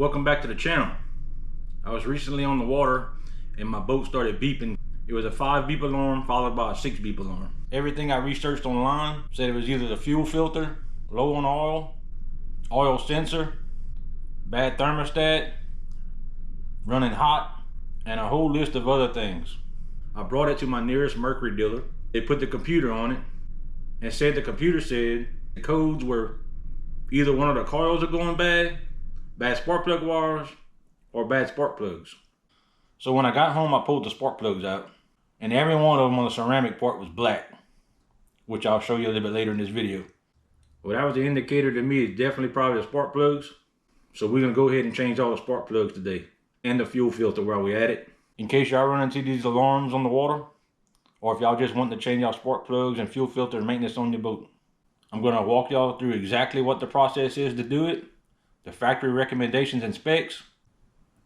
Welcome back to the channel. I was recently on the water and my boat started beeping. It was a 5 beep alarm followed by a 6 beep alarm. Everything I researched online said it was either the fuel filter, low on oil sensor, bad thermostat, running hot, and a whole list of other things. I brought it to my nearest Mercury dealer. They put the computer on it and said the computer said the codes were either one of the coils are going bad spark plug wires, or bad spark plugs. So when I got home, I pulled the spark plugs out, and every one of them on the ceramic part was black, which I'll show you a little bit later in this video. Well, that was the indicator to me. It's definitely probably the spark plugs. So we're gonna go ahead and change all the spark plugs today, and the fuel filter while we at it. In case y'all run into these alarms on the water, or if y'all just want to change y'all spark plugs and fuel filter and maintenance on your boat. I'm gonna walk y'all through exactly what the process is to do it, the factory recommendations and specs,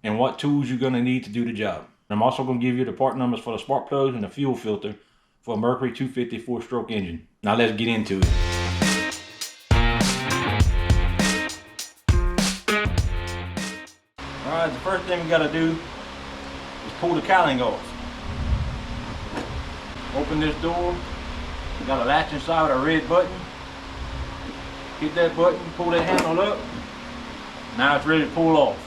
and what tools you're gonna need to do the job. I'm also gonna give you the part numbers for the spark plugs and the fuel filter for a Mercury 250 4-stroke engine. Now let's get into it. Alright, the first thing we gotta do is pull the cowling off. Open this door. We got a latch inside with a red button. Hit that button, pull that handle up. Now it's ready to pull off.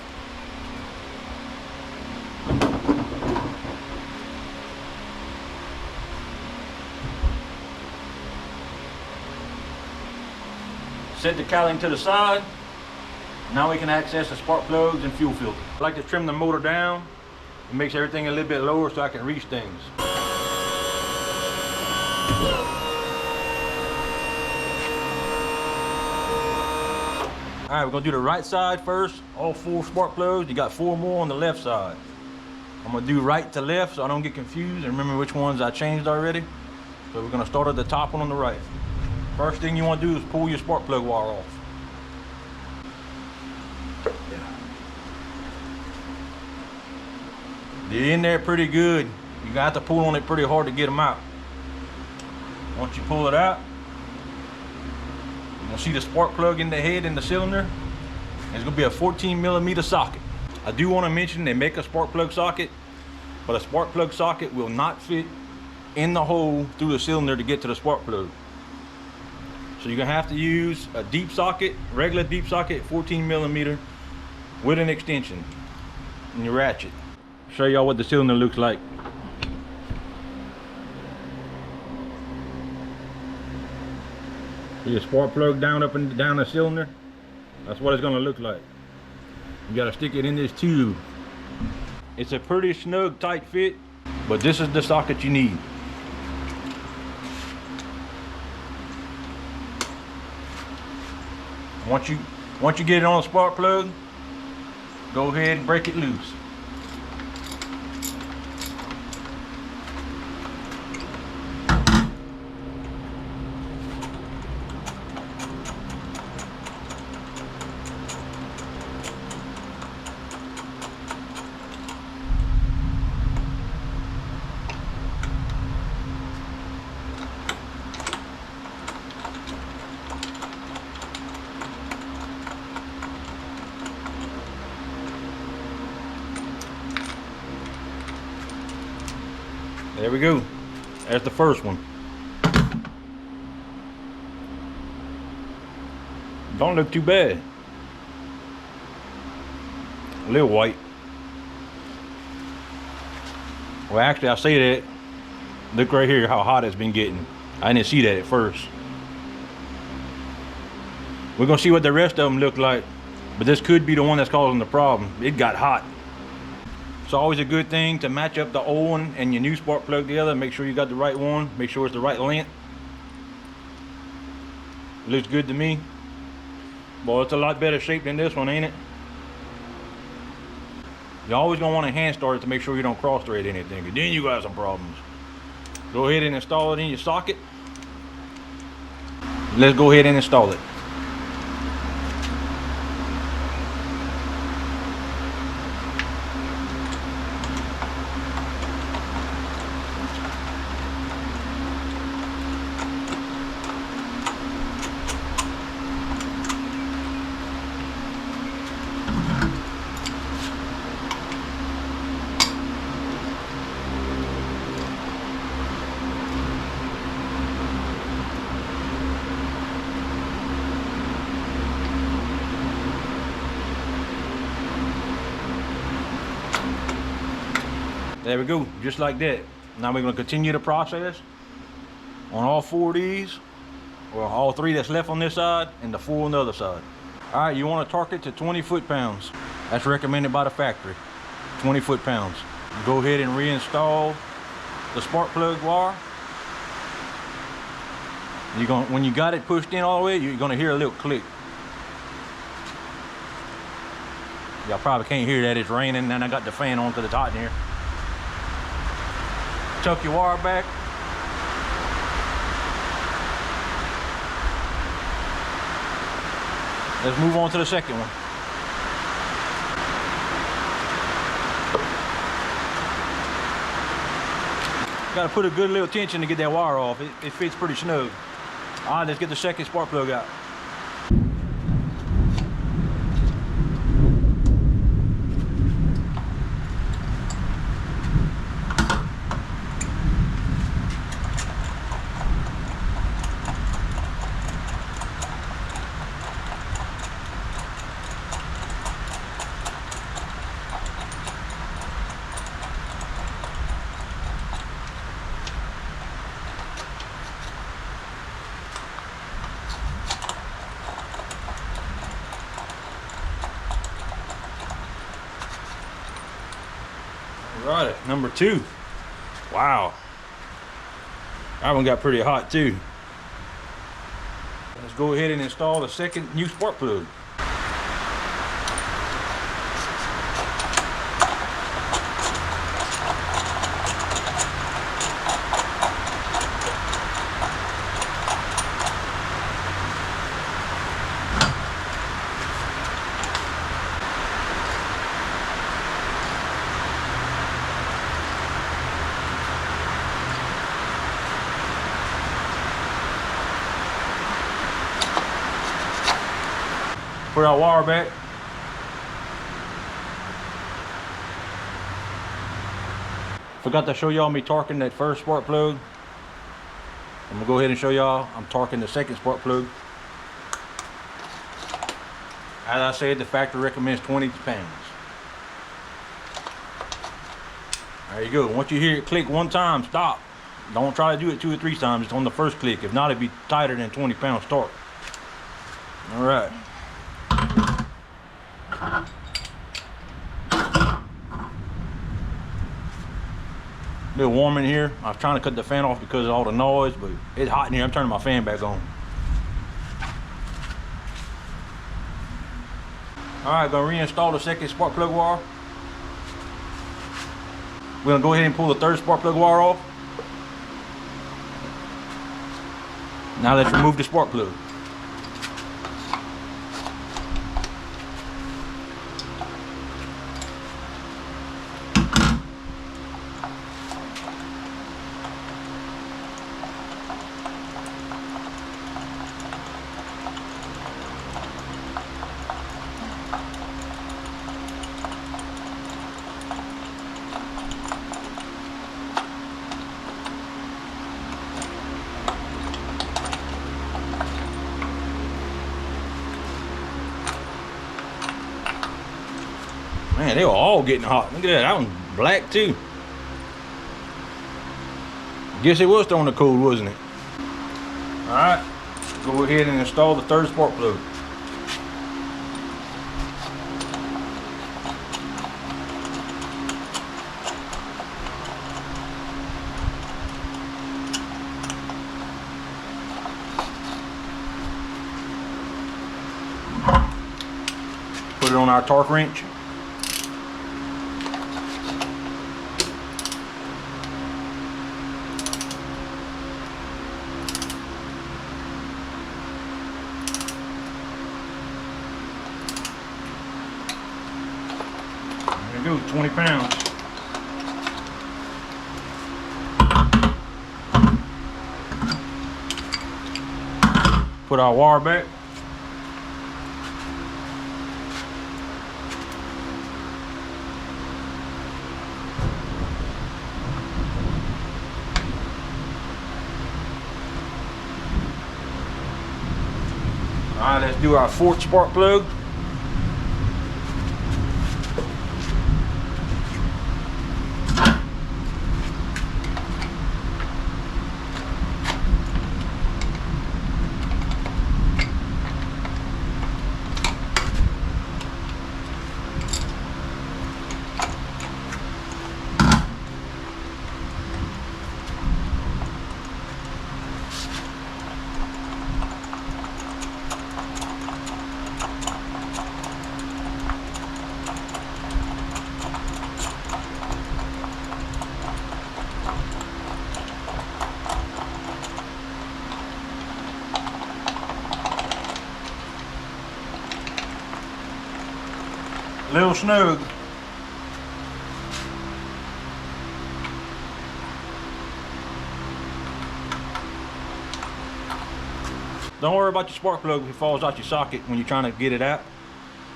Set the cowling to the side. Now we can access the spark plugs and fuel filter. I like to trim the motor down. It makes everything a little bit lower so I can reach things. Alright, we're gonna do the right side first. All 4 spark plugs. You got 4 more on the left side. I'm gonna do right to left so I don't get confused and remember which ones I changed already. So we're gonna start at the top one on the right. First thing you wanna do is pull your spark plug wire off. They're in there pretty good. You're gonna have to pull on it pretty hard to get them out. Once you pull it out, you'll see the spark plug in the head and the cylinder. It's gonna be a 14mm socket. I do want to mention they make a spark plug socket, but a spark plug socket will not fit in the hole through the cylinder to get to the spark plug. So you're gonna have to use a deep socket, regular deep socket, 14mm with an extension and your ratchet. Show y'all what the cylinder looks like. Your spark plug down up and down the cylinder. That's what it's gonna look like. You gotta stick it in this tube. It's a pretty snug, tight fit, but this is the socket you need. Once you get it on the spark plug, go ahead and break it loose. There we go. That's the first one. Don't look too bad. A little white. Well, actually, I say that. Look right here how hot it's been getting. I didn't see that at first. We're gonna see what the rest of them look like, but this could be the one that's causing the problem. It got hot. It's always a good thing to match up the old one and your new spark plug together. Make sure you got the right one. Make sure it's the right length. Looks good to me. Boy, it's a lot better shape than this one, ain't it? You're always gonna want to hand start it to make sure you don't cross thread anything, because then you got some problems. Go ahead and install it in your socket. Let's go ahead and install it. There we go, just like that. Now we're gonna continue the process on all 4 of these, or all 3 that's left on this side and the 4 on the other side. All right, you want to torque it to 20 foot-pounds. That's recommended by the factory, 20 foot-pounds. Go ahead and reinstall the spark plug wire. When you got it pushed in all the way, you're gonna hear a little click. Y'all probably can't hear that, it's raining, and I got the fan on because it's hot in here. Tuck your wire back. Let's move on to the second one. Gotta put a good little tension to get that wire off. It fits pretty snug. All right, let's get the second spark plug out. Right, number 2. Wow, that one got pretty hot too. Let's go ahead and install the second new spark plug. Put our wire back. Forgot to show y'all me torquing that first spark plug. I'm gonna go ahead and show y'all I'm torquing the second spark plug. As I said, the factory recommends 20 pounds. There you go. Once you hear it click one time, stop. Don't try to do it 2 or 3 times. It's on the first click. If not, it'd be tighter than 20 pounds torque. All right. A little warm in here. I was trying to cut the fan off because of all the noise, but it's hot in here. I'm turning my fan back on. All right, gonna reinstall the second spark plug wire. We're gonna go ahead and pull the third spark plug wire off. Now let's remove the spark plug. Man, they were all getting hot. Look at that. That one's black too. Guess it was throwing the cold, wasn't it? Alright, go ahead and install the third spark plug. Put it on our torque wrench. There we go, 20 pounds. Put our wire back. All right, let's do our fourth spark plug. little snug. Don't worry about your spark plug if it falls out your socket when you're trying to get it out,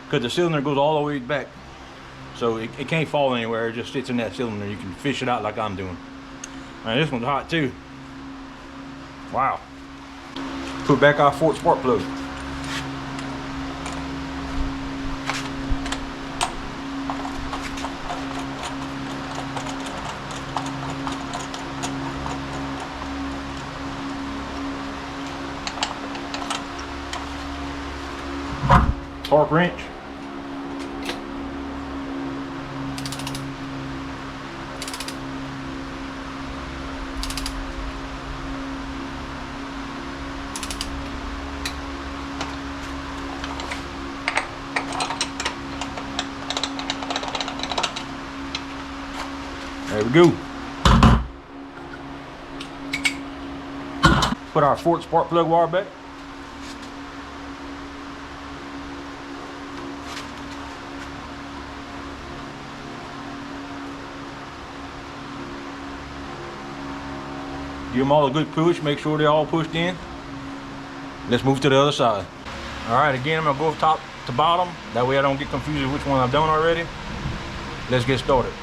because the cylinder goes all the way back. So it can't fall anywhere, it just sits in that cylinder. You can fish it out like I'm doing. Man, this one's hot too. Wow. Put back our fourth spark plug. Torque wrench. There we go. Put our fourth spark plug wire back. Give them all a good push, make sure they're all pushed in. Let's move to the other side. All right, again, I'm gonna go top to bottom. That way I don't get confused with which one I've done already. Let's get started.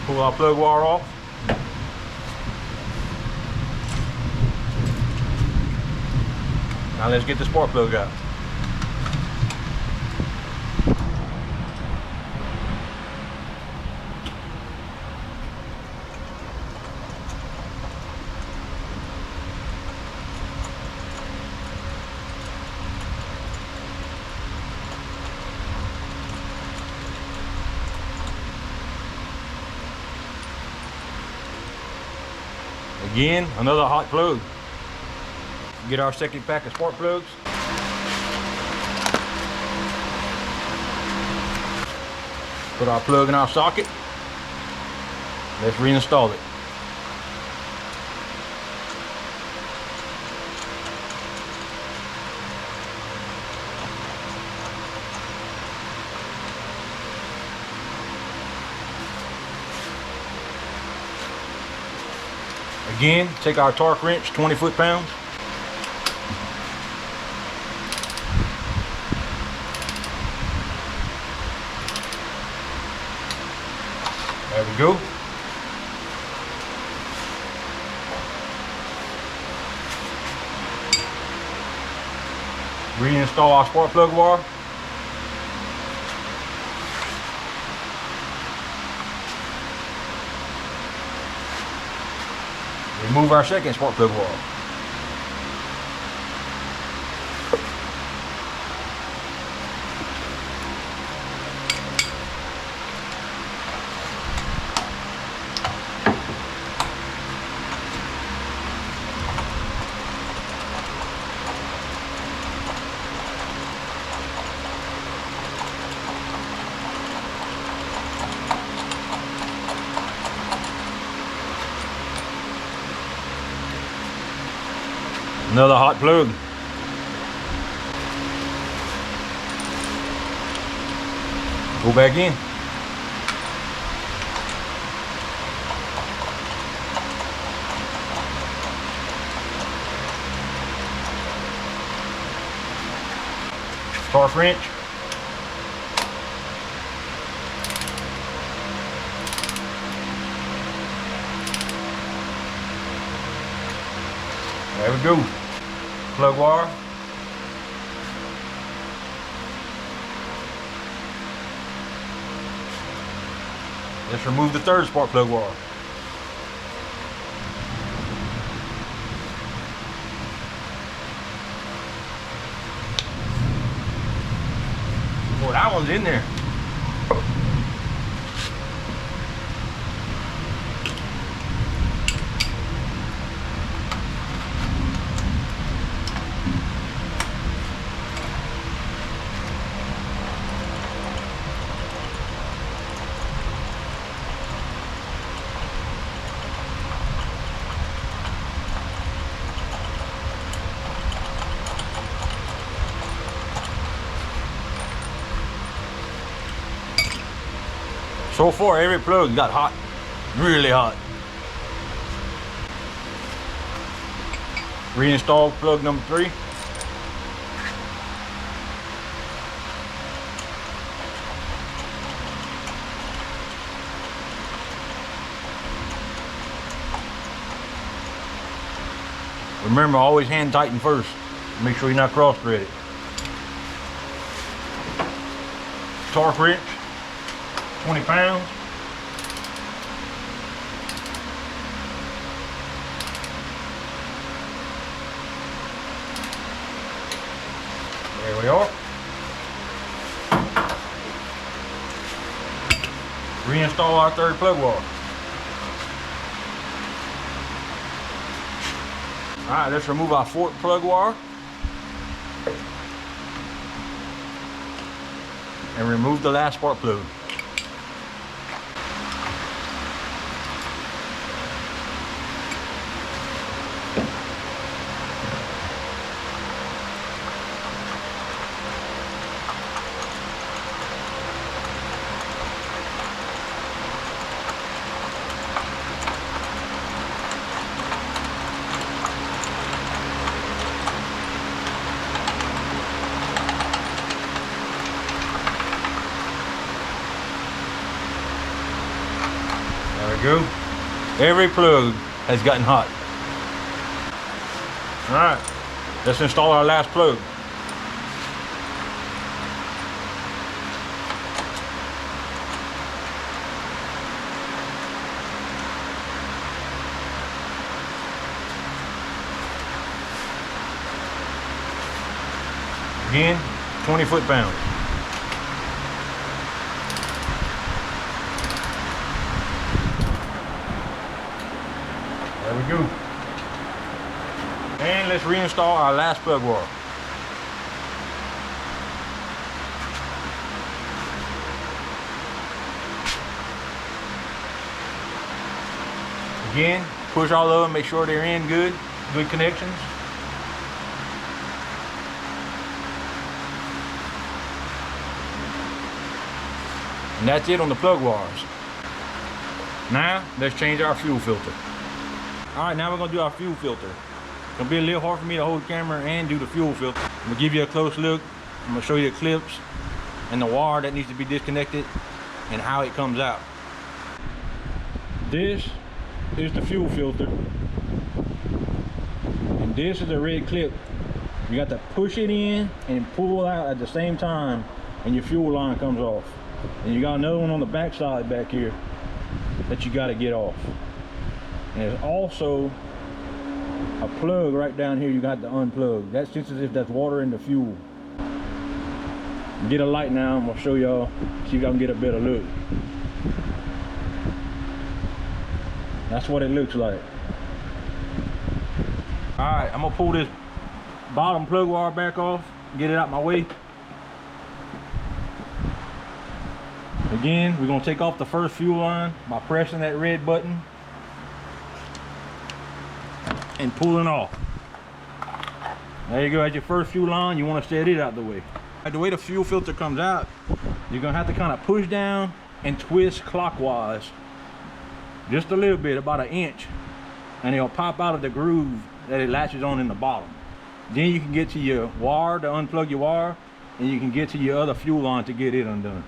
Pull our plug wire off. Now let's get the spark plug out. Again, another hot plug. Get our second pack of spark plugs. Put our plug in our socket. Let's reinstall it. Again, take our torque wrench, 20 foot-pounds. There we go. Reinstall our spark plug wire. Remove our second spark plug wire. Another hot plug. Go back in. Torque wrench. There we go. Plug wire. Let's remove the third spark plug wire. Boy, that one's in there. So far, every plug got hot, really hot. Reinstall plug number 3. Remember, always hand tighten first. Make sure you're not cross-threaded. Torque wrench, 20 pounds. There we are. Reinstall our 3rd plug wire. Alright, let's remove our 4th plug wire. And remove the last spark plug. There we go. Every plug has gotten hot. Alright, let's install our last plug. Again, 20 foot-pounds. There we go. And let's reinstall our last plug wire. Again, push all of them, make sure they're in good connections. And that's it on the plug wires. Now, let's change our fuel filter. All right, now we're gonna do our fuel filter. It's gonna be a little hard for me to hold the camera and do the fuel filter. I'm gonna give you a close look. I'm gonna show you the clips and the wire that needs to be disconnected and how it comes out. This is the fuel filter. And this is a red clip. You got to push it in and pull out at the same time and your fuel line comes off. And you got another one on the back side back here that you got to get off. And there's also a plug right down here you got to unplug. That's just as if that's water in the fuel. Get a light now, I'm gonna show y'all, see if y'all can get a better look. That's what it looks like. Alright, I'm gonna pull this bottom plug wire back off, get it out my way. Again, we're gonna take off the first fuel line by pressing that red button and pulling off. There you go, that's your first fuel line. You want to set it out the way. The way the fuel filter comes out, you're gonna have to kind of push down and twist clockwise just a little bit, about 1 inch, and it'll pop out of the groove that it latches on in the bottom. Then you can get to your wire to unplug your wire, and you can get to your other fuel line to get it undone.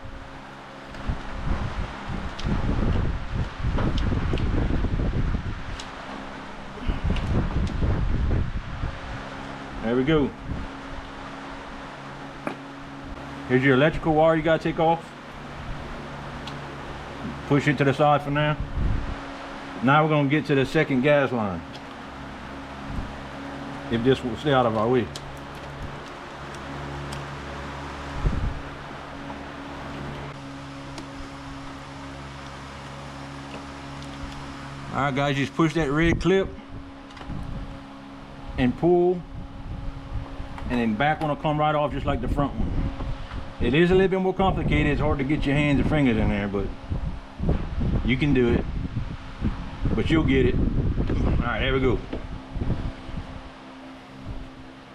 There we go. Here's your electrical wire you gotta take off. Push it to the side for now. Now we're gonna get to the second gas line. If this will stay out of our way. Alright guys, just push that red clip and pull, and then back one will come right off just like the front one. It is a little bit more complicated. It's hard to get your hands and fingers in there, but you can do it. But you'll get it. All right, there we go.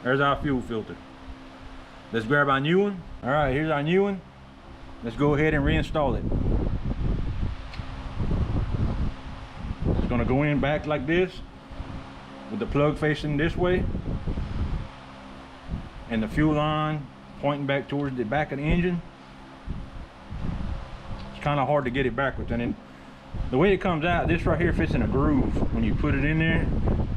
There's our fuel filter. Let's grab our new one. All right, here's our new one. Let's go ahead and reinstall it. gonna go in back like this, with the plug facing this way, and the fuel line pointing back towards the back of the engine. It's kind of hard to get it backwards, and then the way it comes out, this right here fits in a groove. When you put it in there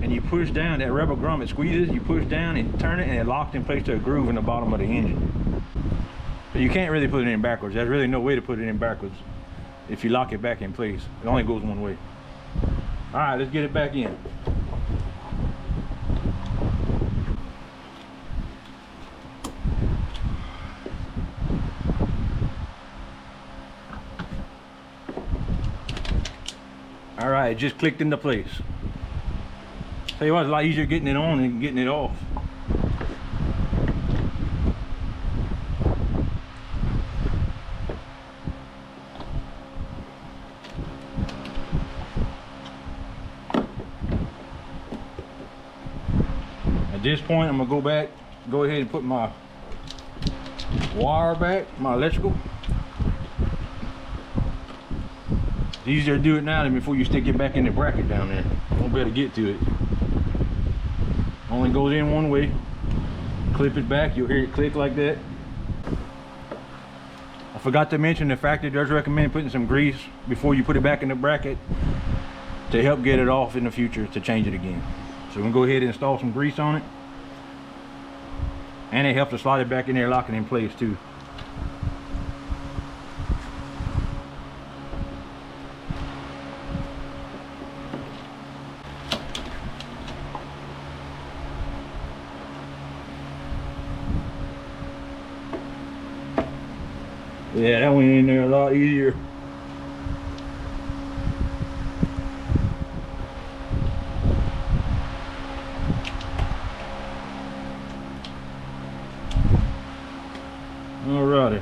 and you push down, that rubber grommet squeezes, you push down and turn it, and it locks in place to a groove in the bottom of the engine. But you can't really put it in backwards. There's really no way to put it in backwards if you lock it back in place. It only goes one way. All right, let's get it back in. All right, it just clicked into place. Tell you what, it's a lot easier getting it on than getting it off. At this point, I'm gonna go ahead and put my wire back, my electrical. It's easier to do it now than before you stick it back in the bracket down there. You won't be able to get to it. Only goes in one way. Clip it back, you'll hear it click like that. I forgot to mention the factory does recommend putting some grease before you put it back in the bracket to help get it off in the future to change it again. So we're gonna go ahead and install some grease on it. And it helps to slide it back in there, lock it in place too. Yeah, that went in there a lot easier. Alrighty.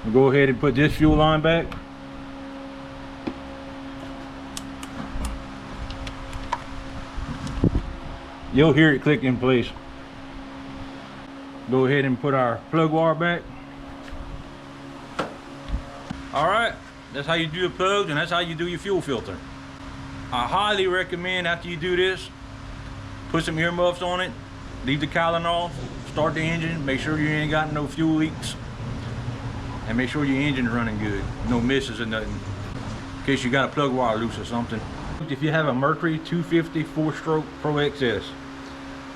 We'll go ahead and put this fuel line back. You'll hear it click in place. Go ahead and put our plug wire back. Alright, that's how you do the plugs, and that's how you do your fuel filter. I highly recommend after you do this, put some earmuffs on it, leave the cowling off, start the engine, make sure you ain't got no fuel leaks, and make sure your engine's running good, no misses or nothing, in case you got a plug wire loose or something. If you have a Mercury 250 4-stroke Pro XS,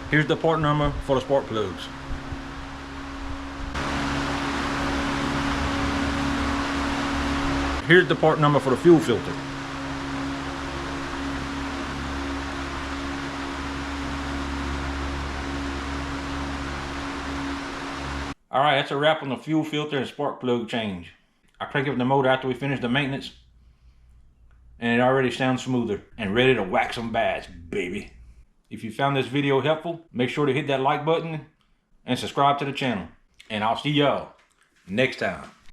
here's the part number for the spark plugs. Here's the part number for the fuel filter. Alright, that's a wrap on the fuel filter and spark plug change. I crank up the motor after we finish the maintenance, and it already sounds smoother and ready to whack some bass, baby. If you found this video helpful, make sure to hit that like button and subscribe to the channel. And I'll see y'all next time.